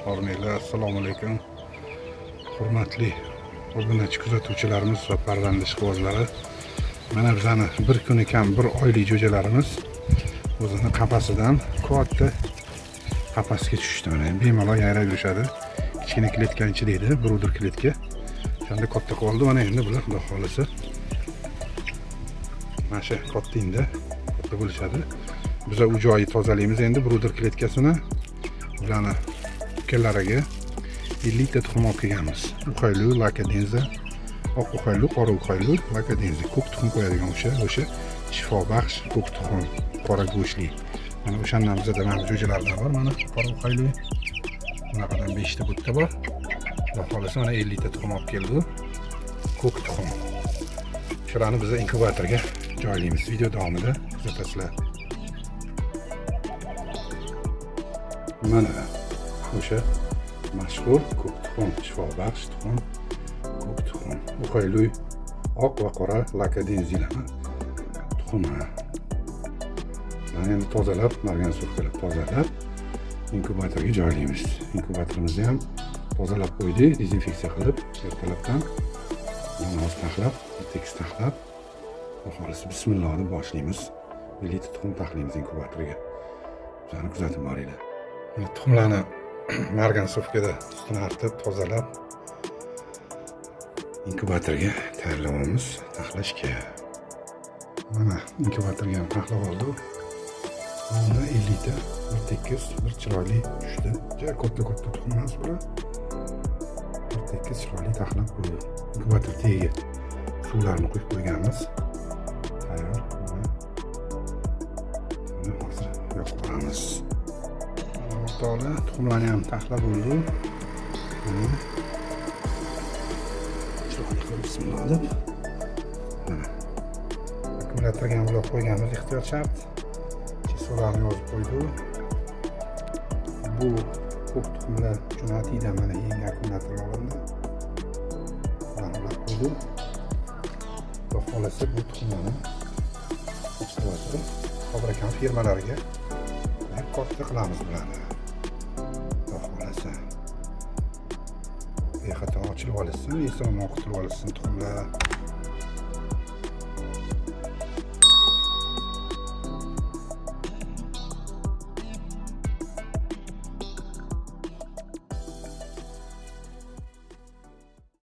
Hormanglar, assalomu alaykum. Hurmatli obunachi kuzatuvchilarimiz va parrandishqibozlari. Mana bizani bir kuni kam 1 oylik jo'jalarimiz o'zini qafasidan katta qafasga tushdi. Mana bemalol yayrab yurishadi. Kichkina kletkani ichida, bruder kletka. Shunda katta qoldi. Mana endi bular xudo xolisa mana shu katta bo'lishadi. Biz u joyni tozalaymiz endi bruder kletkasini. Bularni ukalariga 50 ta tuxum olib kelganmiz. Uxaylu, lakadenza, oq uxaylu, qora uxaylu, lakadenza. Ko'k tuxum qo'yadigan o'sha shifobaxsh ko'k tuxum, qora go'shtli. Mana o'shandan bizda mana jo'jalardan bor. Mana qora uxaylu. Bunaqadan 5 ta bitta bor. Xudo xolisa mana 50 ta tuxum olib keldi. Ko'k tuxum. Shularni biz inkubatorga joylaymiz. Video davomida kuzatasizlar. Mana o'sha mashhur ko'k tuxum, shifobaxsh tuxum, ko'k tuxum, uxaylu, oq va qora lakadenzilarni tuxumi. Mana endi tozalab, margan surkalab tozalab inkubatorga joylaymiz. Inkubatorimizni ham tozalab qo'ydik, dezinfeksiya qilib, ertalabdan namoz taxlab, tekis taxlab, xolis bismillah deb boshlaymiz. 50 ta tuxum taxlaymiz inkubatorga. Bizani kuzatib boringlar. Tuxumlarni margan sufkada ustini artib, tozalab inkubatorga tayyorlaymiz taxlashga. Mana inkubatorga ham taxlab oldik. Bunda 50 ta, bir tekis, bir chiroyli tushdi. Juda katta tuxum emas bular. Bir tekis chiroyli taxlab qo'ydik. Inkubator tagiga suvlarni quyib qo'yganmiz. Tayyor. Buni hozir yoqib qo'yamiz. Tuxumlarni ham taxlab bo'ldi. Chiroyli qilib bismillah deb. Akkumulyatorga ham ulab qo'yganmiz, ehtiyot shart. Suvlarni yozib qo'ydik. Bu ko'k tuxumlar uchun atiydan mana yangi akkumulyator olindi. Ularni ulab qo'ydik. Xudo xolasa bu tuxumlarni eksportga, fabrikant firmalariga katta qilamiz bularni. Bexato ochilib olsin, eson o'qitilib olsin tuxumlar.